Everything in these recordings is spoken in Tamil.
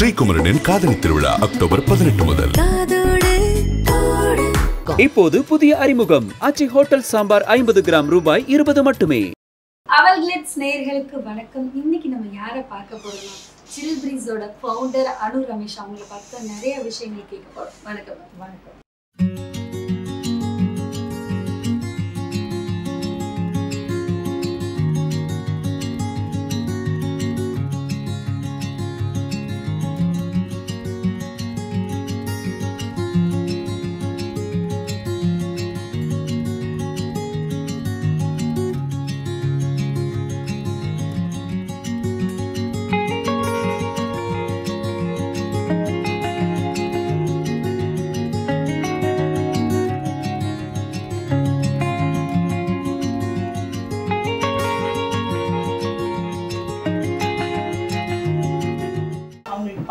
ஸ்ரீகுமரனின் காதலி திருவிழா அக்டோபர் 18 முதல். இப்போது புதிய அறிமுகம் ஆச்சி ஹோட்டல் சாம்பார் 50 கிராம் ரூபாய் 20 மட்டுமே. அவல் கிளிட்ஸ் நேயர்களுக்கு வணக்கம். இன்னைக்கு நம்ம யாரை பார்க்க போறோம்? சில் பிரீஸோட ஃபவுண்டர் அனு ரமேஷ் அவங்களை பார்த்து நிறைய விஷயங்கள் கேட்க போறோம். வணக்கம். வணக்கம்.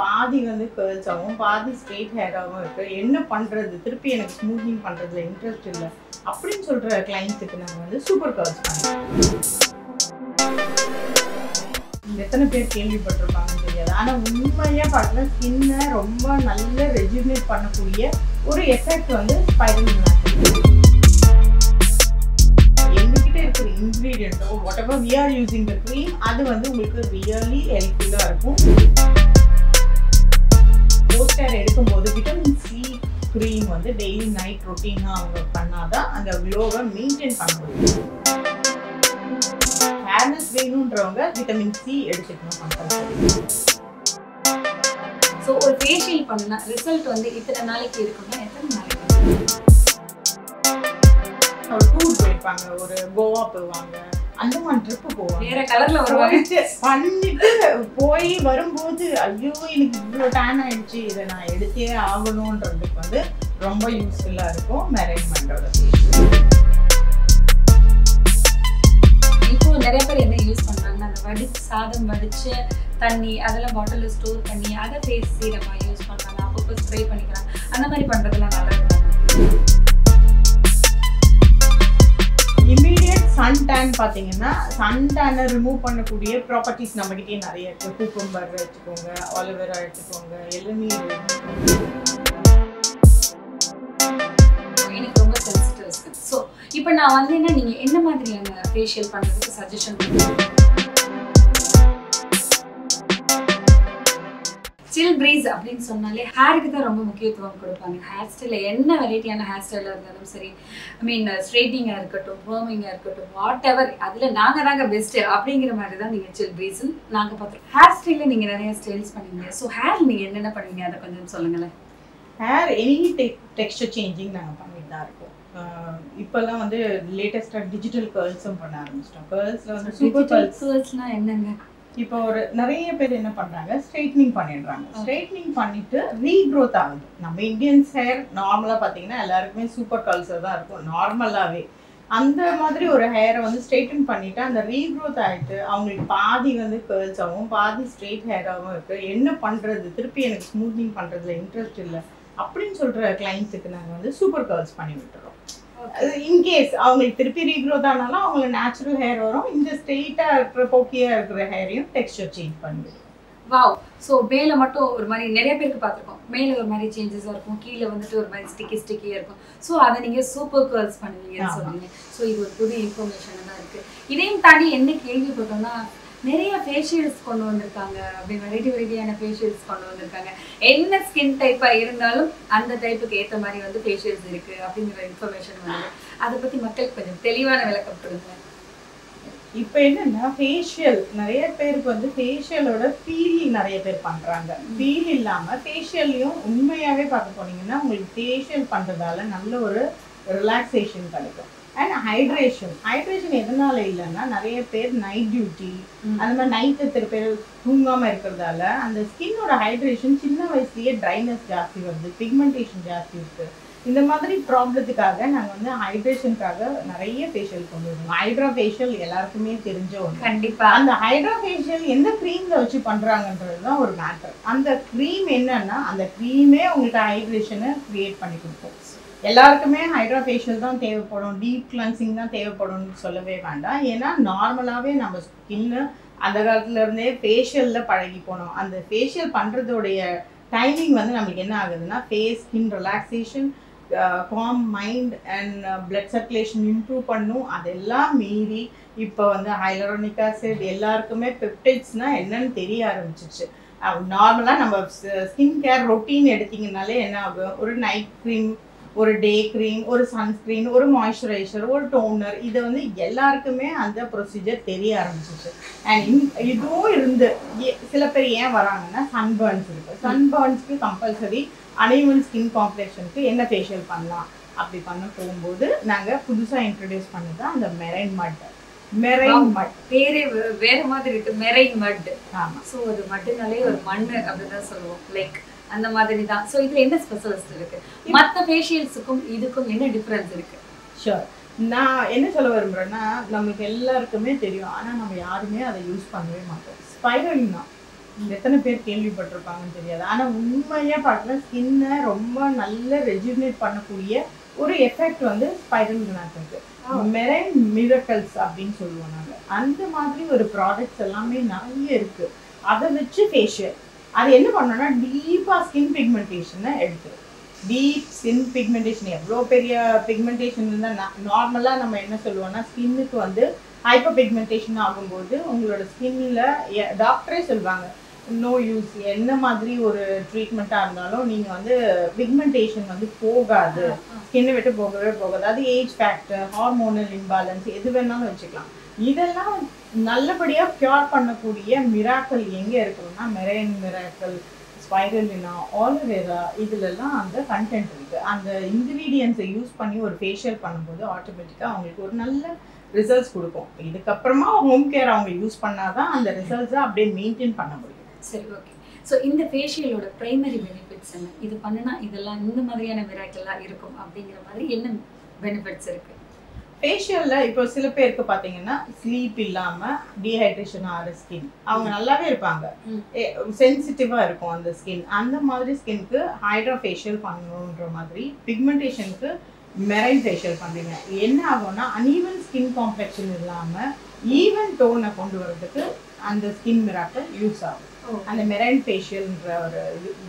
பாதி வந்து கேர்ள்ஸ் ஆகும், பாதி ஸ்ட்ரெயிட் ஹேராகவும் இருக்கு. என்ன பண்றது, திருப்பி எனக்கு ஸ்மூத்திங் பண்றதுல இன்ட்ரெஸ்ட் இல்லை அப்படின்னு சொல்ற கிளைண்ட்ஸுக்கு நாங்கள் வந்து சூப்பர் கர்ல்ஸ் பண்ணுவோம். எத்தனை பேர் கேள்விப்பட்டிருப்பாங்கன்னு தெரியாது, ஆனால் உண்மையா பார்த்தா ஸ்கின்னை ரொம்ப நல்ல ரெஜுனேட் பண்ணக்கூடிய ஒரு எஃபெக்ட் வந்து ஸ்பைரல் எங்ககிட்ட இருக்கிற ingredient whatever we are using the cream அது வந்து உங்களுக்கு ரியலி ஹெல்ப்ஃபுல்லாக இருக்கும். போஸ்ட் ஹேர் எடுக்கும்போது விட்டமின் சி க்ரீம் வந்து டெய்லி நைட் ரொட்டீனாக அவங்க பண்ணாதான் அந்த க்ளோவை மெயின்டைன் பண்ண முடியும். ஹேர்னஸ் வேணுன்றவங்க விட்டமின் சி எடுத்துக்கணும் கம்பல்சரி. ஸோ ஒரு ஃபேஷியல் பண்ணா ரிசல்ட் வந்து இத்தனை நாளைக்கு இருக்குன்னா எத்தனை நாளைக்கு? ஒரு டூர் போயிருப்பாங்க, ஒரு கோவா போவாங்க, அந்த மாதிரி ட்ரிப்பு போவாங்க, வேற கலர்ல வருவாங்க, பண்ணிட்டு போய் வரும்போது ஐயோ எனக்கு இவ்வளோ டேன் ஆயிடுச்சு, இதை நான் எடுத்தே ஆகணுன்றதுக்கு வந்து ரொம்ப யூஸ்ஃபுல்லாக இருக்கும் மேரேஜ் பண்ணுறது. இப்போ நிறைய பேர் என்ன யூஸ் பண்றாங்கன்னா அந்த சாதம் வடிச்சு தண்ணி அதெல்லாம் பாட்டிலில் ஸ்டோர் பண்ணி அதை ஃபேஸ் சீரமா யூஸ் பண்றாங்க, அப்பப்போ ஸ்ப்ரே பண்ணிக்கிறாங்க. அந்த மாதிரி பண்றதுலாம் நல்லா இருக்கும். இமீடியட் சன் டேன் பார்த்தீங்கன்னா சன் டேனை ரிமூவ் பண்ணக்கூடிய ப்ராப்பர்ட்டிஸ் நம்மகிட்டே நிறைய இருக்குது. குக்கும்பர் எடுத்துக்கோங்க, ஆலிவேரா எடுத்துக்கோங்க, இளநீர். எனக்கு ரொம்ப சென்சிட்டிவ் இருக்கு. ஸோ இப்போ நான் வந்தேன்னா நீங்கள் என்ன மாதிரியான ஃபேஷியல் பண்ணுறதுக்கு சஜஷன் பண்ணுவீங்க? சில் பிரீஸ் அப்படின்னு சொன்னாலே ஹேருக்கு தான் ரொம்ப முக்கியத்துவம் கொடுப்பாங்க. ஹேர் ஸ்டைலில் என்ன வெரைட்டியான ஹேர் ஸ்டைலாக இருந்தாலும் சரி, ஐ மீன் ஸ்ட்ரெயிட்டிங்காக இருக்கட்டும், ஃபர்மிங்காக இருக்கட்டும், வாட் எவர், அதில் நாங்கள் தாங்க பெஸ்ட்டு அப்படிங்கிற மாதிரி தான் நீங்கள் சில் பிரீஸ்ன்னு நாங்கள் பார்த்துருக்கோம். ஹேர் ஸ்டைலில் நீங்கள் நிறைய ஸ்டைல்ஸ் பண்ணுவீங்க. ஸோ ஹேர் நீங்கள் என்னென்ன பண்ணுவீங்க அதை கொஞ்சம் சொல்லுங்களேன். ஹேர் எனி டெக்ஸ்டர் சேஞ்சிங் நாங்கள் பண்ணிட்டு தான் இருக்கோம். இப்போல்லாம் வந்து லேட்டஸ்ட்டாக டிஜிட்டல் கேர்ள்ஸும் பண்ண ஆரம்பிச்சிட்டோம். கேர்ள்ஸில் வந்து சூப்பர் கேர்ள்ஸ்னால் என்னங்க? இப்போ ஒரு நிறைய பேர் என்ன பண்ணுறாங்க, ஸ்ட்ரைட்னிங் பண்ணிடுறாங்க. ஸ்ட்ரைட்னிங் பண்ணிட்டு ரீக்ரோத் ஆகுது. நம்ம இந்தியன்ஸ் ஹேர் நார்மலாக பார்த்தீங்கன்னா எல்லாருக்குமே சூப்பர் கல்ச்சர் தான் இருக்கும் நார்மலாகவே. அந்த மாதிரி ஒரு ஹேரை வந்து ஸ்ட்ரைட்டன் பண்ணிவிட்டு அந்த ரீக்ரோத் ஆகிட்டு அவங்களுக்கு பாதி வந்து கேர்ள்ஸ் ஆகும், பாதி ஸ்ட்ரெயிட் ஹேராகவும் இருக்குது. என்ன பண்ணுறது, திருப்பி எனக்கு ஸ்மூத்திங் பண்ணுறதுல இன்ட்ரெஸ்ட் இல்லை அப்படின்னு சொல்கிற கிளைண்ட்ஸுக்கு நாங்கள் வந்து சூப்பர் கர்ல்ஸ் பண்ணி விட்டுறோம். இன்கேஸ் அவங்களுக்கு திருப்பி ரீக்ரோத் ஆனாலும் அவங்களுக்கு நேச்சுரல் ஹேர் வரும். இந்த ஸ்ட்ரெயிட்டாக இருக்கிற போக்கியாக இருக்கிற ஹேரையும் டெக்ஸ்டர் சேஞ்ச் பண்ணிவிடும். வாவ். ஸோ மேலே மட்டும் ஒரு மாதிரி நிறைய பேருக்கு பார்த்துருக்கோம், மேலே ஒரு மாதிரி சேஞ்சஸாக இருக்கும், கீழே வந்துட்டு ஒரு மாதிரி ஸ்டிக்கியாக இருக்கும். ஸோ அதை நீங்கள் சூப்பர் கேர்ள்ஸ் பண்ணுவீங்கன்னு சொல்லுவீங்க. ஸோ இது ஒரு புது இன்ஃபர்மேஷனாக தான் இருக்குது. இதையும் தாண்டி என்ன கேள்விப்பட்டோம்னா நிறைய ஃபேஷியல்ஸ் கொண்டு வந்திருக்காங்க, அப்படி வெரைட்டியான ஃபேஷியல்ஸ் கொண்டு வந்திருக்காங்க. என்ன ஸ்கின் டைப்பாக இருந்தாலும் அந்த டைப்புக்கு ஏற்ற மாதிரி வந்து ஃபேஷியல்ஸ் இருக்குது அப்படிங்கிற இன்ஃபர்மேஷன் வந்து அதை பற்றி மக்களுக்கு கொஞ்சம் தெளிவான விளக்கம் கொடுங்க. இப்போ என்னன்னா ஃபேஷியல் நிறைய பேருக்கு வந்து ஃபேஷியலோட ஃபீல் நிறைய பேர் பண்ணுறாங்க. ஃபீல் இல்லாமல் ஃபேஷியல்லையும் உண்மையாகவே பார்க்க போனீங்கன்னா உங்களுக்கு ஃபேஷியல் பண்ணுறதால நல்ல ஒரு ரிலாக்ஸேஷன் கிடைக்கும். அண்ட் ஹைட்ரேஷன் எதனால இல்லைன்னா நிறைய பேர் நைட் டியூட்டி அந்த மாதிரி நைட்டு திருப்பி தூங்காமல் இருக்கிறதால அந்த ஸ்கின்னோட ஹைட்ரேஷன் சின்ன வயசுலேயே ட்ரைனஸ் ஜாஸ்தி வருது, பிக்மெண்டேஷன் ஜாஸ்தி இருக்குது. இந்த மாதிரி ப்ராப்ளத்துக்காக நாங்கள் வந்து ஹைட்ரேஷனுக்காக நிறைய ஃபேஷியல் கொண்டு வருவோம். ஹைட்ரா ஃபேஷியல் எல்லாருக்குமே தெரிஞ்ச ஒன்று. கண்டிப்பாக அந்த ஹைட்ரா ஃபேஷியல் எந்த க்ரீமில் வச்சு பண்ணுறாங்கன்றது தான் ஒரு மேட்டர். அந்த க்ரீம் என்னன்னா அந்த க்ரீமே உங்களுக்கு ஹைட்ரேஷனை க்ரியேட் பண்ணி கொடுக்கும். எல்லாருக்குமே ஹைட்ரா ஃபேஷியல் தான் தேவைப்படும், டீப் கிளன்சிங் தான் தேவைப்படும்னு சொல்லவே வேண்டாம். ஏன்னா நார்மலாகவே நம்ம ஸ்கின்னு அந்த காலத்துல இருந்தே ஃபேஷியல்ல பழகி போனோம். அந்த ஃபேஷியல் பண்றதோடைய டைமிங் வந்து நம்மளுக்கு என்ன ஆகுதுன்னா face skin relaxation, calm mind and blood circulation improve பண்ணும். அதெல்லாம் மீறி இப்போ வந்து ஹைலூரோனிக் ஆசிட் எல்லாருக்குமே பெப்டைட்ஸ்னா என்னன்னு தெரிய ஆரம்பிச்சிச்சு. நார்மலாக நம்ம ஸ்கின் கேர் ரொட்டீன் எடுத்தீங்கனாலே என்ன ஆகும், ஒரு நைட் க்ரீம், ஒரு டே க்ரீம், ஒரு சன்ஸ்க்ரீன், ஒரு மாய்ஸ்சரைசர், ஒரு டோனர், இது வந்து எல்லாருக்குமே அந்த ப்ரொசீஜர் தெரிய ஆரம்பிச்சிச்சு. அண்ட் இதுவும் இருந்து சில பேர் ஏன் வராங்கன்னா சன்பர்ன்ஸ் இருக்குது. சன்பர்ன்ஸ்க்கு கம்பல்சரி அன்ஈவன் ஸ்கின் காம்ப்ளெக்ஷனுக்கு என்ன ஃபேஷியல் பண்ணலாம் அப்படி பண்ண போகும்போது நாங்கள் புதுசாக இன்ட்ரடியூஸ் பண்ணது அந்த மெரைன் மட். மெரைன் மட் பேரே வேற மாதிரி இருக்கு, மெரைன் மட். ஆமாம். ஸோ அது மட்டுனாலே ஒரு மண்ணு அப்படிதான் சொல்லுவோம், லைக் அந்த மாதிரி தான். ஸோ இதுல என்ன ஸ்பெஷலிஸ்ட் இருக்கு, மற்ற ஃபேஷியல்ஸுக்கும் இதுக்கும் என்ன டிஃபரன்ஸ் இருக்கு? ஷோர். நான் என்ன சொல்ல விரும்புகிறேன்னா, நமக்கு எல்லாருக்குமே தெரியும், ஆனால் நம்ம யாருமே அதை யூஸ் பண்ணவே மாட்டோம். ஸ்பைரலினா எத்தனை பேர் கேள்விப்பட்டிருப்பாங்கன்னு தெரியாது. ஆனால் உண்மையாக பார்க்குற ஸ்கின்னை ரொம்ப நல்ல ரெஜுனேட் பண்ணக்கூடிய ஒரு எஃபெக்ட் வந்து ஸ்பைரலினாக்கு இருக்குது. மெரைன் மிரக்கல்ஸ் அப்படின்னு சொல்லுவோம் நாங்கள். அந்த மாதிரி ஒரு ப்ராடக்ட்ஸ் எல்லாமே நிறைய இருக்குது. அதை வச்சு ஃபேஷியல் அது என்ன பண்ணோன்னா டீப்பாக ஸ்கின் பிக்மெண்டேஷனை எடுத்துரும். டீப் ஸ்கின் பிக்மெண்டேஷன் எவ்வளோ பெரிய பிக்மெண்டேஷன் இருந்தால் நார்மலாக நம்ம என்ன சொல்லுவோம்னா ஸ்கின்னுக்கு வந்து ஹைப்பர் பிக்மெண்டேஷன் ஆகும்போது உங்களோட ஸ்கின்னில் டாக்டரே சொல்லுவாங்க நோ யூஸ், என்ன மாதிரி ஒரு ட்ரீட்மெண்ட்டாக இருந்தாலும் நீங்கள் வந்து பிக்மெண்டேஷன் வந்து போகாது, ஸ்கின்னை விட்டு போகவே போகாது. அது ஏஜ் ஃபேக்டர், ஹார்மோனல் இம்பேலன்ஸ், எது வேணாலும் வச்சுக்கலாம். இதெல்லாம் நல்லபடியாக க்யூர் பண்ணக்கூடிய மிராக்கல் எங்கே இருக்குன்னா மெரைன் மிராக்கல், ஸ்பைரலினா, ஆலோவேரா, இதுலலாம் அந்த கண்டென்ட் இருக்குது. அந்த இன்க்ரீடியன்ஸை யூஸ் பண்ணி ஒரு ஃபேஷியல் பண்ணும்போது ஆட்டோமேட்டிக்காக அவங்களுக்கு ஒரு நல்ல ரிசல்ட்ஸ் கொடுக்கும். இதுக்கப்புறமா ஹோம் கேர் அவங்க யூஸ் பண்ணாதான் அந்த ரிசல்ட்ஸை அப்படியே மெயின்டைன் பண்ண முடியும். சரி, ஓகே. ஸோ இந்த ஃபேஷியலோட ப்ரைமரி பெனிஃபிட்ஸ் என்ன, இது பண்ணுனா இதெல்லாம் இந்த மாதிரியான மிராக்கல்லாம் இருக்கும் அப்படிங்கிற மாதிரி என்ன பெனிஃபிட்ஸ் இருக்கு? ஃபேஷியலில் இப்போ சில பேருக்கு பார்த்தீங்கன்னா ஸ்லீப் இல்லாமல் டீஹைட்ரேஷன் ஆகிற ஸ்கின், அவங்க நல்லாவே இருப்பாங்க, சென்சிட்டிவாக இருக்கும் அந்த ஸ்கின். அந்த மாதிரி ஸ்கின்க்கு ஹைட்ரா ஃபேஷியல் பண்ணணுன்ற மாதிரி பிக்மெண்டேஷனுக்கு மெரைன் ஃபேஷியல் பண்ணுறீங்க. என்ன ஆகும்னா அன்ஈவன் ஸ்கின் காம்ப்ளெக்ஷன் இல்லாமல் ஈவன் டோனை கொண்டு வரதுக்கு அந்த ஸ்கின் மிராக்கல் யூஸ் ஆகும். அந்த மெரைன் ஃபேஷியல்ன்ற ஒரு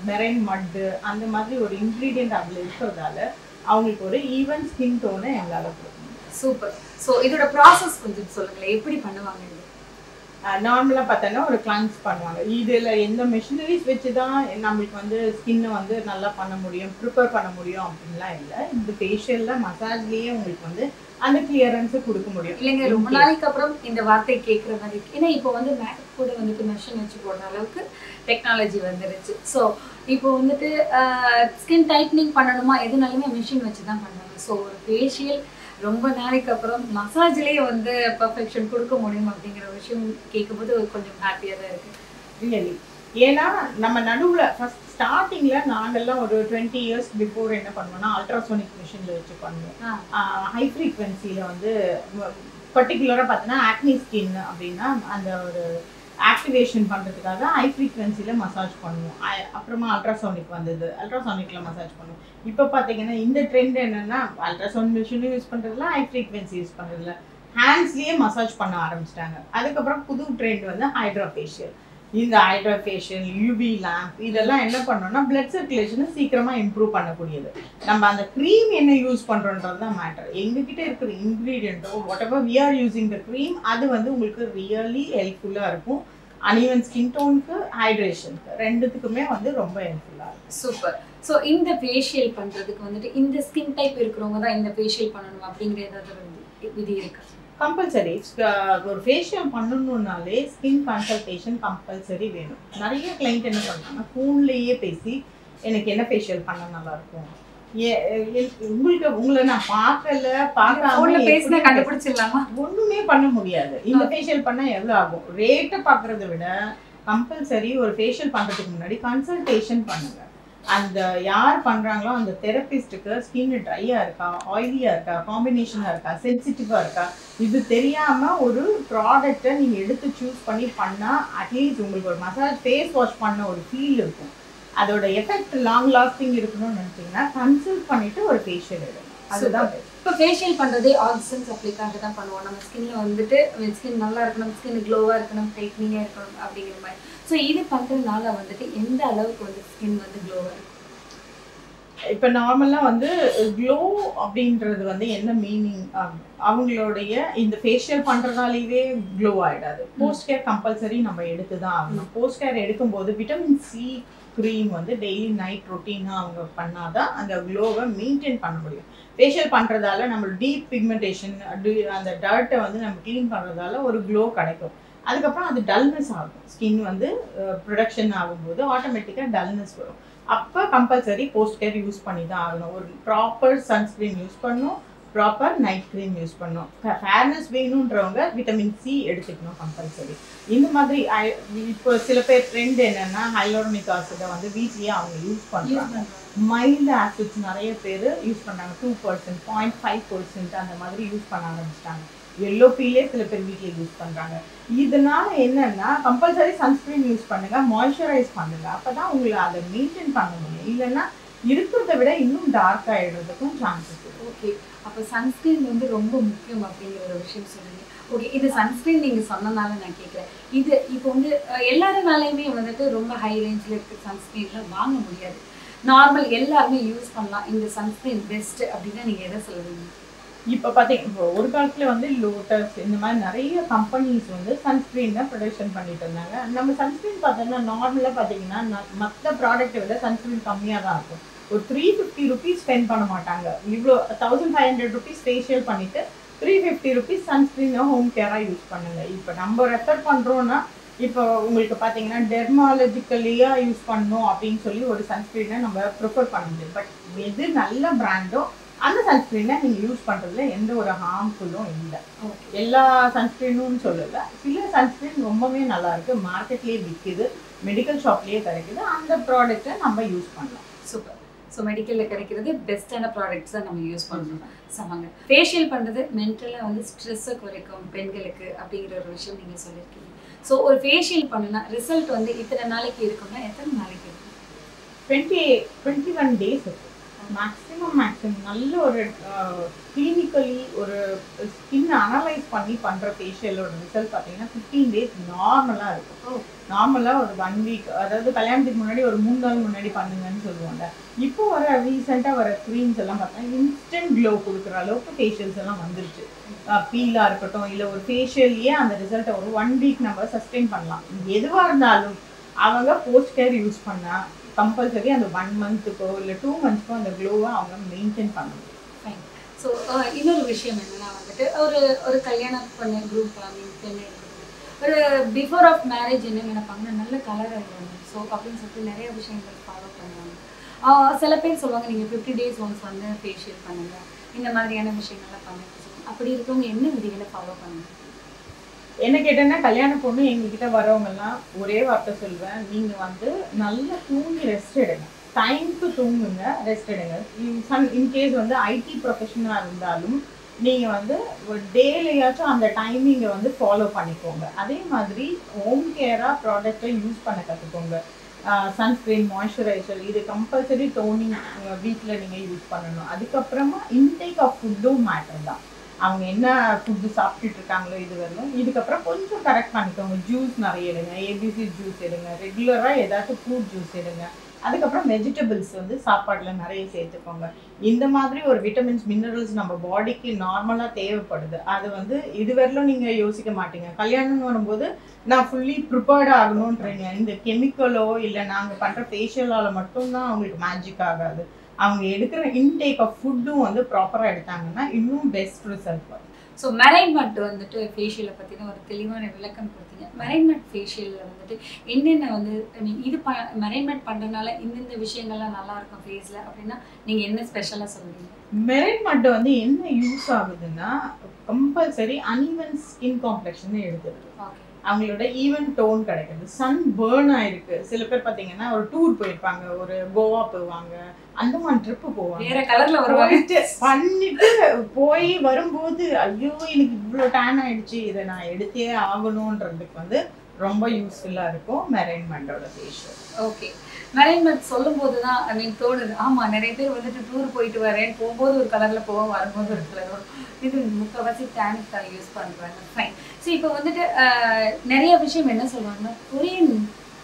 மெரைன் மட்டு அந்த மாதிரி ஒரு இன்க்ரீடியன்ட் அதில் இருக்கிறதால அவங்களுக்கு ஒரு ஈவன் ஸ்கின் டோனை எங்களால் கொடுக்கணும். சூப்பர். ஸோ இதோட ப்ராசஸ் கொஞ்சம் சொல்லுங்களேன், எப்படி பண்ணுவாங்க? இது நார்மலாக பார்த்தோன்னா ஒரு கிளன்ஸ் பண்ணுவாங்க. இதில் எந்த மிஷினரிஸ் வச்சு தான் நம்மளுக்கு வந்து ஸ்கின்னை வந்து நல்லா பண்ண முடியும், ப்ரிப்பேர் பண்ண முடியும் அப்படின்லாம் இல்லை. இந்த ஃபேஷியலில் மசாஜ்லேயே உங்களுக்கு வந்து அந்த கிளியரன்ஸை கொடுக்க முடியும். இல்லைங்க, ரொம்ப நாளைக்கு அப்புறம் இந்த வார்த்தை கேட்குற மாதிரி இருக்கு. ஏன்னா இப்போ வந்து மேக்கப் கூட வந்துட்டு மெஷின் வச்சு போடுற அளவுக்கு டெக்னாலஜி வந்துருச்சு. ஸோ இப்போ வந்துட்டு ஸ்கின் டைட்னிங் பண்ணணுமா எதுனாலுமே மிஷின் வச்சு தான் பண்ணுவாங்க. ஸோ ஒரு ஃபேஷியல் ரொம்ப நாளைக்கு அப்புறம் மசாஜ்லேயே வந்து பர்ஃபெக்ஷன் கொடுக்க முடியும் அப்படிங்கிற விஷயம் கேட்கும்போது கொஞ்சம் ஹாப்பியாக தான் இருக்குது. ரியலி. ஏன்னா நம்ம நடுவில் ஃபஸ்ட் ஸ்டார்டிங்கில் நாங்கள்லாம் ஒரு 20 இயர்ஸ் பிஃபோர் என்ன பண்ணுவோம்னா அல்ட்ராசோனிக் மிஷினில் வச்சு பண்ணுவோம். ஹை ஃப்ரீக்வன்சியில் வந்து பர்டிகுலராக பார்த்தோன்னா ஆக்னி ஸ்கின் அப்படின்னா அந்த ஒரு ஆக்டிவேஷன் பண்ணுறதுக்காக ஹை ஃப்ரீக்வன்சியில் மசாஜ் பண்ணுவோம். அப்புறமா அல்ட்ராசோனிக் வந்தது, அல்ட்ராசோனிக்கில் மசாஜ் பண்ணுவோம். இப்போ பார்த்தீங்கன்னா இந்த ட்ரெண்ட் என்னென்னா அல்ட்ராசவுண்ட் மிஷினும் யூஸ் பண்ணுறதுல, ஹை ஃப்ரீக்வன்சி யூஸ் பண்ணுறதுல, ஹேண்ட்ஸ்லேயே மசாஜ் பண்ண ஆரம்பிச்சிட்டாங்க. அதுக்கப்புறம் புது ட்ரெண்ட் வந்து ஹைட்ரா ஃபேஷியல். இந்த ஹைட்ரா ஃபேஷியல், யூவி லேம்ப், இதெல்லாம் என்ன பண்ணோம்னா பிளட் சர்க்குலேஷனை சீக்கிரமாக இம்ப்ரூவ் பண்ணக்கூடியது. நம்ம அந்த க்ரீம் என்ன யூஸ் பண்ணுறோன்றது தான் மேட்டர். எங்ககிட்ட இருக்கிற இன்க்ரீடியண்ட்டோ whatever we are using the cream அது வந்து உங்களுக்கு ரியலி ஹெல்ப்ஃபுல்லாக இருக்கும். அன்ஈவன் ஸ்கின் டோனுக்கு, ஹைட்ரேஷனுக்கு, ரெண்டுத்துக்குமே வந்து ரொம்ப ஹெல்ப்ஃபுல்லாக இருக்கும். சூப்பர். ஸோ இந்த ஃபேஷியல் பண்ணுறதுக்கு வந்துட்டு இந்த ஸ்கின் டைப் இருக்கிறவங்க தான் இந்த ஃபேஷியல் பண்ணணும் அப்படிங்கிற ஏதாவது விதி இருக்கு? கம்பல்சரி. ஒரு ஃபேஷியல் பண்ணணுன்னாலே ஸ்கின் கன்சல்டேஷன் கம்பல்சரி வேணும். நிறைய கிளைண்ட் என்ன பண்ணுறாங்கன்னா ஃபோன்லேயே பேசி எனக்கு என்ன ஃபேஷியல் பண்ண நல்லாயிருக்கும், உங்களை நான் கண்டுபிடிச்சிடலாமா? ஒண்ணுமே பண்ண முடியாது. இந்த ஃபேஷியல் பண்ணா எவ்வளவு ஆகும், ரேட்டை பாக்குறத விட கம்பல்சரி ஒரு ஃபேஷியல் பண்றதுக்கு முன்னாடி கன்சல்டேஷன் பண்ணுங்க. அந்த யார் பண்றாங்களோ அந்த தெரபிஸ்டுக்கு ஸ்கின் ட்ரையா இருக்கா, ஆயிலியா இருக்கா, காம்பினேஷனா இருக்கா, சென்சிட்டிவா இருக்கா, இது தெரியாம ஒரு ப்ராடக்டை நீங்க எடுத்து சூஸ் பண்ணி பண்ணா அட்லீஸ்ட் உங்களுக்கு ஒரு மசாஜ் ஃபேஸ் வாஷ் பண்ண ஒரு ஃபீல் இருக்கும். அதோட எஃபெக்ட் லாங் லாஸ்டிங் இருக்கணும்னு நினைச்சீங்கன்னா கன்சல்ட் பண்ணிட்டு ஒரு ஃபேஷியல் எடுங்க. அதுதான் பெஸ்ட். இப்போ ஃபேஷியல் பண்ணுறதே ஆக்சிஜன் சப்ளைக்காக தான் பண்ணுவோம். நம்ம ஸ்கின்ல வந்துட்டு ஸ்கின் நல்லா இருக்கணும், ஸ்கின் க்ளோவாக இருக்கணும், டைட்னிங்காக இருக்கணும் அப்படிங்கிற மாதிரி. ஸோ இது பண்ணுறதுனால வந்துட்டு எந்த அளவுக்கு வந்து ஸ்கின் வந்து க்ளோவாக இருக்கும்? இப்போ நார்மலாக வந்து க்ளோ அப்படின்றது வந்து என்ன மீனிங், அவங்களுடைய இந்த ஃபேஷியல் பண்ணுறதாலேயே க்ளோ ஆகிடாது. போஸ்ட் கேர் கம்பல்சரி நம்ம எடுத்து தான் ஆகணும். போஸ்ட் கேர் எடுக்கும்போது விட்டமின் சி க்ரீம் வந்து டெய்லி நைட் ரொட்டீனாக அவங்க பண்ணாதான் அந்த க்ளோவை மெயின்டைன் பண்ண முடியும். ஃபேஷியல் பண்ணுறதால நம்ம டீப் பிக்மெண்டேஷன் அந்த டர்ட்டை வந்து நம்ம க்ளீன் பண்ணுறதால ஒரு க்ளோ கிடைக்கும். அதுக்கப்புறம் அது டல்னஸ் ஆகும். ஸ்கின் வந்து ப்ரொடக்ஷன் ஆகும்போது ஆட்டோமேட்டிக்காக டல்னஸ் வரும். அப்போ கம்பல்சரி போஸ்ட் கேர் யூஸ் பண்ணி தான் ஆகணும். ஒரு ப்ராப்பர் சன்ஸ்க்ரீன் யூஸ் பண்ணணும், ப்ராப்பர் நைட் க்ரீம் யூஸ் பண்ணணும். ஃபேர்னஸ் வேணுன்றவங்க விட்டமின் சி எடுத்துக்கணும் கம்பல்சரி. இந்த மாதிரி இப்போ சில பேர் ட்ரெண்ட் என்னன்னா ஹைலோரோனிக் ஆசிடை வந்து வீட்லேயே அவங்க யூஸ் பண்ணுறாங்க. மைல்டு ஆசிட்ஸ் நிறைய பேர் யூஸ் பண்ணுறாங்க. 2%, 0.5% அந்த மாதிரி யூஸ் பண்ண ஆரம்பிச்சிட்டாங்க. எல்லோ பீலே சில பேர் வீட்டில் யூஸ் பண்ணுறாங்க. இதனால என்னன்னா கம்பல்சரி சன்ஸ்க்ரீன் யூஸ் பண்ணுங்க, மாய்ஸ்சரைஸ் பண்ணுங்க. அப்போ தான் உங்களை அதை மெயின்டைன் பண்ண முடியும். இல்லைன்னா இருக்கிறத விட இன்னும் டார்க் ஆகிடுறதுக்கும் சான்சஸ் இருக்குது. ஓகே, அப்போ சன்ஸ்க்ரீன் வந்து ரொம்ப முக்கியம் அப்படிங்கிற ஒரு விஷயம் சொல்லுங்க. ஓகே, இது சன்ஸ்க்ரீன் நீங்கள் சொன்னனால நான் கேட்குறேன். இது இப்போ வந்து எல்லாருனாலையுமே வந்துட்டு ரொம்ப ஹை ரேஞ்சில் இருக்க சன்ஸ்க்ரீன்லாம் வாங்க முடியாது. நார்மல் எல்லாருமே யூஸ் பண்ணலாம். இந்த சன்ஸ்க்ரீன் பெஸ்ட் அப்படின்னா நீங்கள் எதை சொல்லுவீங்க? இப்போ பார்த்தீங்கன்னா இப்போ ஒரு காலத்தில் வந்து லோட்டஸ் இந்த மாதிரி நிறைய கம்பெனிஸ் வந்து சன்ஸ்க்ரீனை ப்ரொடக்ஷன் பண்ணிட்டு இருந்தாங்க. நம்ம சன்ஸ்க்ரீன் பார்த்தோம்னா நார்மலாக பார்த்தீங்கன்னா மற்ற ப்ராடக்ட்டை விட சன்ஸ்க்ரீன் கம்மியாக தான் இருக்கும். ஒரு 350 ருபீஸ் ஸ்பெண்ட் பண்ண மாட்டாங்க. இவ்வளோ 1500 ருபீஸ் ஃபேஷியல் பண்ணிவிட்டு 350 ருபீஸ் சன்ஸ்க்ரீனை ஹோம் கேராக யூஸ் பண்ணுங்க. இப்போ நம்ம ரெஃபர் பண்ணுறோன்னா இப்போ உங்களுக்கு பார்த்தீங்கன்னா டெர்மாலஜிக்கலியாக யூஸ் பண்ணணும் அப்படின்னு சொல்லி ஒரு சன்ஸ்க்ரீனை நம்ம ப்ரிஃபர் பண்ணுது. பட் எது நல்ல பிராண்டோ அந்த சன்ஸ்க்ரீனை நீங்கள் யூஸ் பண்ணுறதுல எந்த ஒரு ஹார்ம்ஃபுல்லும் இல்லை. எல்லா சன்ஸ்க்ரீனும் சொல்லலை, சில சன்ஸ்க்ரீன் ரொம்பவே நல்லா இருக்கு, மார்க்கெட்லேயே விற்கிது, மெடிக்கல் ஷாப்லேயே கிடைக்குது. அந்த ப்ராடக்ட்டை நம்ம யூஸ் பண்ணலாம். சூப்பர். ஸோ மெடிக்கலில் கிடைக்கிறது பெஸ்ட்டான ப்ராடக்ட்ஸ் தான் நம்ம யூஸ் பண்ணணும். சமாங்க ஃபேஷியல் பண்ணுறது மென்டலாக வந்து ஸ்ட்ரெஸ்ஸை குறைக்கும் பெண்களுக்கு அப்படிங்கிற ஒரு விஷயம் நீங்கள் சொல்லியிருக்கீங்க. ஸோ ஒரு ஃபேஷியல் பண்ணுனா ரிசல்ட் வந்து இத்தனை நாளைக்கு இருக்கும்னா எத்தனை நாளைக்கு இருக்கும்? 21 டேஸ் இருக்கும் மேக்ஸிமம். நல்ல ஒரு கிளினிக்கலி ஒரு ஸ்கின் அனலைஸ் பண்ணி பண்ணுற ஃபேஷியலோட ரிசல்ட் பார்த்தீங்கன்னா 15 டேஸ் நார்மலாக இருக்கும். நார்மலாக ஒரு 1 வீக், அதாவது கல்யாணத்துக்கு முன்னாடி ஒரு 3 நாள் முன்னாடி பண்ணுங்கன்னு சொல்லுவாங்க. இப்போ வர ரீசெண்டாக வர க்ரீம்ஸ் எல்லாம் பார்த்தா இன்ஸ்டன்ட் க்ளோ கொடுக்குற அளவுக்கு ஃபேஷியல்ஸ் எல்லாம் வந்துருச்சு. பீலாக இருக்கட்டும் இல்லை ஒரு ஃபேஷியல்லையே அந்த ரிசல்ட்டை ஒரு 1 வீக் நம்ம சஸ்டெயின் பண்ணலாம். எதுவாக இருந்தாலும் அவங்க போஸ்ட் கேர் யூஸ் பண்ணால் கம்பல்சரி அந்த 1 மந்த்துக்கோ இல்லை 2 மந்த்ஸ்க்கோ அந்த க்ளோவை அவங்க மெயின்டைன் பண்ண முடியும். ஃபைன். ஸோ இன்னொரு விஷயம் என்னன்னா வந்துட்டு ஒரு கல்யாணம் பண்ண குரூப் பெண்ணு ஒரு பிஃபோர் ஆஃப் மேரேஜ் என்ன நினைப்பாங்கன்னா நல்ல கலர் ஆகிடுவாங்க. ஸோ அப்படின்னு சொல்லிட்டு நிறைய விஷயங்கள் ஃபாலோ பண்ணுவாங்க. சில பேர் சொல்லுவாங்க நீங்கள் 50 டேஸ் ஒன்ஸ் வந்து ஃபேஷியல் பண்ணுங்க, இந்த மாதிரியான விஷயங்கள்லாம் பண்ணுங்க. அப்படி இருக்கவங்க என்ன விதிகளை ஃபாலோ பண்ணுங்க? என்ன கேட்டேன்னா கல்யாண பொண்ணு எங்ககிட்ட வரவங்கெல்லாம் ஒரே வார்த்தை சொல்வேன், நீங்கள் வந்து நல்லா தூங்கி ரெஸ்ட் எடுங்க, டைமுக்கு தூங்குங்க, ரெஸ்ட் எடுங்க. இன்கேஸ் வந்து ஐடி ப்ரொஃபஷனாக இருந்தாலும் நீங்கள் வந்து டேலையாச்சும் அந்த டைமிங்கை வந்து ஃபாலோ பண்ணிக்கோங்க. அதே மாதிரி ஹோம் கேராக ப்ராடக்டை யூஸ் பண்ண கற்றுக்கோங்க. சன்ஸ்க்ரீன், மாய்ஸ்சரைசர், இது கம்பல்சரி டோனிங் வீட்டில் நீங்கள் யூஸ் பண்ணணும். அதுக்கப்புறமா இன்டேக் ஆஃப் ஃபுட்டும் மேட்டர் தான். அவங்க என்ன ஃபுட்டு சாப்பிட்டுட்டு இருக்காங்களோ இது வரணும். இதுக்கப்புறம் கொஞ்சம் கரெக்ட் பண்ணிக்கோங்க. ஜூஸ் நிறைய எடுங்க, ஏபிசி ஜூஸ் எடுங்க, ரெகுலராக ஏதாச்சும் ஃப்ரூட் ஜூஸ் எடுங்க. அதுக்கப்புறம் வெஜிடபிள்ஸ் வந்து சாப்பாட்டில் நிறைய சேர்த்துக்கோங்க. இந்த மாதிரி ஒரு விட்டமின்ஸ், மினரல்ஸ் நம்ம பாடிக்கு நார்மலாக தேவைப்படுது. அது வந்து இதுவரையிலும் நீங்கள் யோசிக்க மாட்டீங்க. கல்யாணம்னு வரும்போது நான் ஃபுல்லி ப்ரிப்பேர்ட் ஆகணுன்றீங்க. இந்த கெமிக்கலோ இல்லை நாங்கள் பண்ணுற ஃபேஷியலால் மட்டும்தான் அவங்களுக்கு மேஜிக் ஆகாது. அவங்க எடுக்கிற இன்டேக் ஆஃப் ஃபுட்டும் வந்து ப்ராப்பராக எடுத்தாங்கன்னா இன்னும் பெஸ்ட் ரிசல்ட் வரும். ஸோ மெரைன்மெண்ட் வந்துட்டு ஃபேஷியலை பற்றின ஒரு தெளிவான விளக்கம் கொடுத்தீங்க. மெரைன்மெண்ட் ஃபேஷியலில் வந்துட்டு என்னென்ன வந்து இது மெரைன்மெண்ட் பண்ணுறதுனால இந்தந்த விஷயங்கள்லாம் நல்லா இருக்கும் ஃபேஸில் அப்படின்னா நீங்கள் என்ன ஸ்பெஷலாக சொல்லுவீங்க? மெரைன்மெண்ட் வந்து என்ன யூஸ் ஆகுதுன்னா கம்பல்சரி அன்ஈவன் ஸ்கின் காம்ப்ளெக்ஷன் எடுத்துருக்கு. அவங்களோட ஈவன் டோன் கிடைக்குது. சன் பேர்ன் ஆயிருக்கு. சில பேர் பார்த்தீங்கன்னா ஒரு டூர் போயிருப்பாங்க, ஒரு கோவா போவாங்க, அந்தமான் ட்ரிப்பு போவாங்க, வேற கலர்ல வருவாங்க, பண்ணிட்டு போய் வரும்போது ஐயோ எனக்கு இவ்வளோ டேன் ஆயிடுச்சு, இதை நான் எடுத்தே ஆகணுன்றதுக்கு வந்து ரொம்ப யூஸ்ஃபுல்லாக இருக்கும் மெரைன்மெண்டோட ஃபேஷியல். ஓகே. மெரைன் மேட் சொல்லும் போது தான் ஐ மீன் தோணுது. ஆமாம், நிறைய பேர் வந்துட்டு டூர் போயிட்டு வரேன், போகும்போது ஒரு கலரில் போவோம், வரும்போது ஒரு கலர் வரும். இது முக்கால்வாசி டேனிக் தான் யூஸ் பண்ணுறாங்க. ஃபைன். ஸோ இப்போ வந்துட்டு நிறைய விஷயம் என்ன சொல்லுவாங்கன்னா,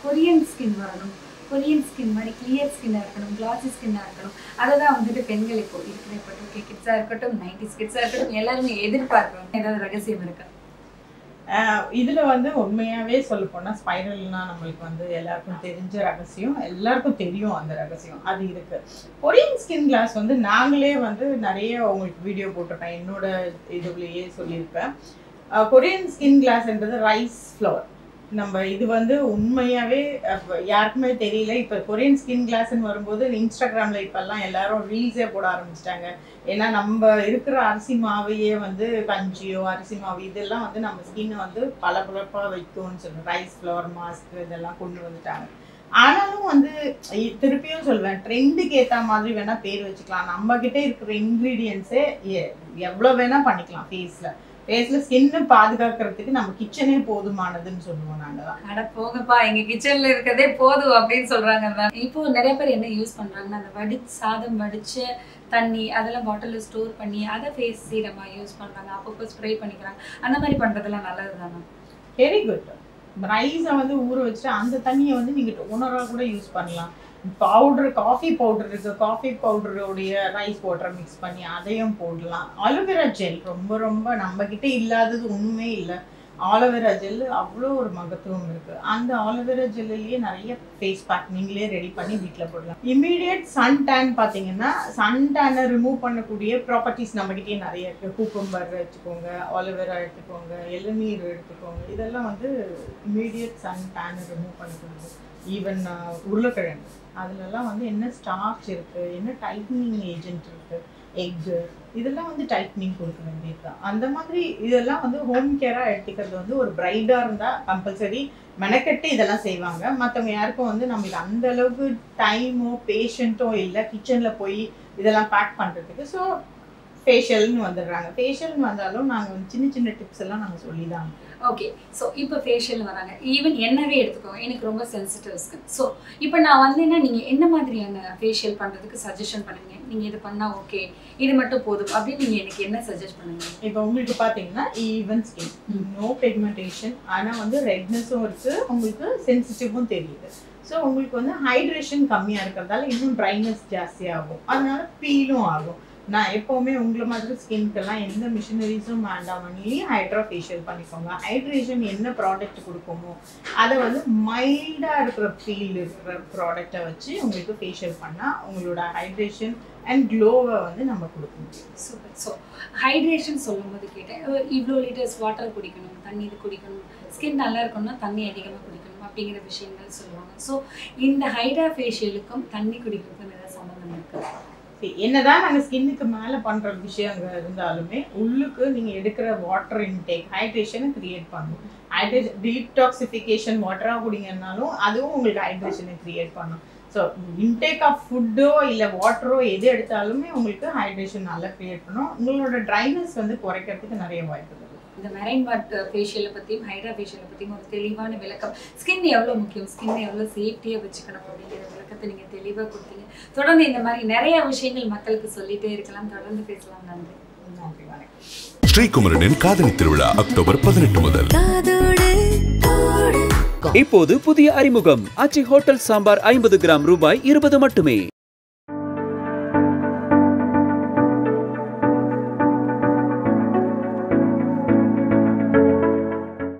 கொரியன் ஸ்கின் வரணும், கொரியன் ஸ்கின் மாதிரி கிளியர் ஸ்கின்னாக இருக்கணும், கிளாசி ஸ்கின்னாக இருக்கணும். அதை தான் வந்துட்டு பெண்கள் இப்போ இருக்கிற இப்போ 2K கிட்ஸாக இருக்கட்டும், 90s கிட்ஸாக இருக்கட்டும், எல்லாருமே எதிர்பார்க்குறோம். ஏதாவது ரகசியம் இருக்கா? இதுல வந்து உண்மையாவே சொல்ல போனா ஸ்பைரல்னா நம்மளுக்கு வந்து எல்லாருக்கும் தெரிஞ்ச ரகசியம், எல்லாருக்கும் தெரியும் அந்த ரகசியம், அது இருக்கு. கொரியன் ஸ்கின் கிளாஸ் வந்து நாங்களே வந்து நிறைய உங்களுக்கு வீடியோ போட்டிருப்பேன், என்னோட இதுலயே சொல்லியிருப்பேன். கொரியன் ஸ்கின் கிளாஸ்ன்றது ரைஸ் ஃப்ளவர். நம்ம இது வந்து உண்மையாவே யாருக்குமே தெரியல. இப்போ கொரியன் ஸ்கின் கிளாஸ்ன்னு வரும்போது இன்ஸ்டாகிராமில் இப்போல்லாம் எல்லாரும் ரீல்ஸே போட ஆரம்பிச்சிட்டாங்க. ஏன்னா நம்ம இருக்கிற அரிசி மாவையே வந்து கஞ்சியோ அரிசி மாவு இதெல்லாம் வந்து நம்ம ஸ்கின்னை வந்து பளபளப்பாக வைக்கும்னு சொல்லுவோம். ரைஸ் ஃப்ளவர் மாஸ்க் இதெல்லாம் கொண்டு வந்துட்டாங்க. ஆனாலும் வந்து திருப்பியும் சொல்வேன், ட்ரெண்டுக்கு ஏற்ற மாதிரி வேணால் பேர் வச்சுக்கலாம். நம்மக்கிட்ட இருக்கிற இன்க்ரீடியன்ஸே எவ்வளோ வேணால் பண்ணிக்கலாம். ஃபேஸில் ஸ்கின்னு பாதுகாக்கிறதுக்கு நம்ம கிச்சனே போதுமானதுன்னு சொல்லுவோம் நாங்கள் தான். அட போங்கப்பா, எங்கள் கிச்சனில் இருக்கிறதே போதும் அப்படின்னு சொல்கிறாங்க. இப்போ நிறைய பேர் என்ன யூஸ் பண்ணுறாங்கன்னா, அந்த சாதம் வடித்த தண்ணி அதெல்லாம் பாட்டிலில் ஸ்டோர் பண்ணி அதை ஃபேஸ் சீரமாக யூஸ் பண்ணுறாங்க, அப்பப்போ ஸ்ப்ரே பண்ணிக்கிறாங்க. அந்த மாதிரி பண்ணுறதுலாம் நல்லது தானே? Very good. ரைஸை வந்து ஊற வச்சுட்டு அந்த தண்ணியை வந்து நீங்கள் டோனராக கூட யூஸ் பண்ணலாம். பவுடர், காஃபி பவுடர் இருக்குது, காஃபி பவுடருடைய ரைஸ் வாட்டரை மிக்ஸ் பண்ணி அதையும் போடலாம். ஆலோவேரா ஜெல் ரொம்ப ரொம்ப நம்மக்கிட்ட இல்லாதது ஒன்றுமே இல்லை. ஆலோவேரா ஜெல் அவ்வளோ ஒரு மகத்துவம் இருக்குது. அந்த ஆலோவேரா ஜெல்லையே நிறைய ஃபேஸ் பேக் நீங்களே ரெடி பண்ணி வீட்டில் போடலாம். இமீடியட் சன் டேன் பார்த்தீங்கன்னா, சன் டேனை ரிமூவ் பண்ணக்கூடிய ப்ராப்பர்ட்டிஸ் நம்மக்கிட்டே நிறைய இருக்குது. கூக்கம்பர் எடுத்துக்கோங்க, ஆலோவேரா எடுத்துக்கோங்க, இளநீர் எடுத்துக்கோங்க. இதெல்லாம் வந்து இமீடியட் சன் டேனை ரிமூவ் பண்ணக்கூடியது. ஈவன் உருளைக்கிழங்கு அதுலலாம் வந்து என்ன ஸ்டார்ச் இருக்குது, என்ன டைட்னிங் ஏஜென்ட் இருக்குது, எக்கு இதெல்லாம் வந்து டைட்னிங் கொடுக்க வேண்டியது தான். அந்த மாதிரி இதெல்லாம் வந்து ஹோம் கேராக எடுத்துக்கிறது வந்து ஒரு பிரைடாக இருந்தால் கம்பல்சரி மெனக்கெட்டு இதெல்லாம் செய்வாங்க. மற்றவங்க யாருக்கும் வந்து நம்மளுக்கு அந்த அளவுக்கு டைமோ பேஷண்ட்டோ இல்லை கிச்சனில் போய் இதெல்லாம் பேக் பண்ணுறதுக்கு. ஸோ ஃபேஷியல்னு வந்துடுறாங்க. ஃபேஷியல்னு வந்தாலும் நாங்கள் வந்து சின்ன சின்ன டிப்ஸ் எல்லாம் நாங்கள் சொல்லி தான். ஓகே, ஸோ இப்போ ஃபேஷியல் வராங்க. ஈவன் என்னவே எடுத்துக்கோங்க, எனக்கு ரொம்ப சென்சிட்டிவ் ஸ்கின். ஸோ இப்போ நான் வந்தேன்னா நீங்கள் என்ன மாதிரியான ஃபேஷியல் பண்ணுறதுக்கு சஜஷன் பண்ணுவீங்க? நீங்கள் இது பண்ணால் ஓகே, இது மட்டும் போதும் அப்படின்னு நீங்கள் எனக்கு என்ன சஜஸ்ட் பண்ணுவீங்க? இப்போ உங்களுக்கு பார்த்தீங்கன்னா ஈவன் ஸ்கின், நோ பிக்மெண்டேஷன், ஆனால் வந்து ரெட்னஸும் இருக்குது, உங்களுக்கு சென்சிட்டிவும் தெரியுது. ஸோ உங்களுக்கு வந்து ஹைட்ரேஷன் கம்மியாக இருக்கிறதால இன்னும் ட்ரைனஸ் ஜாஸ்தியாகும், அதனால பீலும் ஆகும். நான் எப்போவுமே உங்களை மாதிரி ஸ்கின்க்கெல்லாம் எந்த மிஷினரிஸும் வேண்டாம், ஒன்லி ஹைட்ரா ஃபேஷியல் பண்ணிக்கோங்க. ஹைட்ரேஷன் என்ன ப்ராடக்ட் கொடுக்குமோ அதை வந்து மைல்டாக இருக்கிற ஃபீல் இருக்கிற ப்ராடக்டை வச்சு உங்களுக்கு ஃபேஷியல் பண்ணால் உங்களோட ஹைட்ரேஷன் அண்ட் க்ளோவை வந்து நம்ம கொடுக்க முடியும். சூப்பர். ஸோ ஹைட்ரேஷன் சொல்லும் போது கேட்டேன், இவ்வளோ லிட்டர்ஸ் வாட்டர் குடிக்கணும், தண்ணி இது குடிக்கணும், ஸ்கின் நல்லா இருக்கணும்னா தண்ணி அதிகமாக குடிக்கணும் அப்படிங்கிற விஷயங்கள் சொல்லுவாங்க. ஸோ இந்த ஹைட்ரா ஃபேஷியலுக்கும் தண்ணி குடிக்கிறதுக்கும் ஏதாவது சம்மந்தம் இருக்குது? என்னதான் நாங்கள் ஸ்கின்னுக்கு மேலே பண்ணுற விஷயங்கள் இருந்தாலுமே உள்ளுக்கு நீங்கள் எடுக்கிற வாட்டர் இன்டேக் ஹைட்ரேஷனை கிரியேட் பண்ணும். ஹைட்ரேஷன் டீடாக்சிஃபிகேஷன் வாட்டராக குடிங்கன்னாலும் அதுவும் உங்களுக்கு ஹைட்ரேஷனை கிரியேட் பண்ணும். ஸோ இன்டேக் ஆஃப் ஃபுட்டோ இல்லை வாட்டரோ எது எடுத்தாலுமே உங்களுக்கு ஹைட்ரேஷன் நல்லா கிரியேட் பண்ணும். உங்களோட ட்ரைனஸ் வந்து குறைக்கிறதுக்கு நிறைய வாய்ப்பு இருக்குது. இந்த மெரைன் வாட் ஃபேஷியலை பற்றியும் ஹைட்ரா ஃபேஷியலை பற்றியும் ஒரு தெளிவான விளக்கம், ஸ்கின் எவ்வளோ முக்கியம், ஸ்கின்னை எவ்வளோ சேஃப்டியாக வச்சுக்கணும் அப்படிங்கிற விளக்கத்தை நீங்கள் தெளிவாக கொடுத்தீங்க. தொடர்ந்து இந்த மாதிரி நிறைய விஷயங்கள் மக்களுக்கு சொல்லிட்டே இருக்கலாம், தொடர்ந்து பேசலாம். நன்றி. நன்றி, வணக்கம். ஸ்ரீகுமரனின் காதலி திருவிழா அக்டோபர் 18 முதல். இப்போது புதிய அறிமுகம் ஆச்சி ஹோட்டல் சாம்பார் 50 கிராம் ரூபாய் 20 மட்டுமே.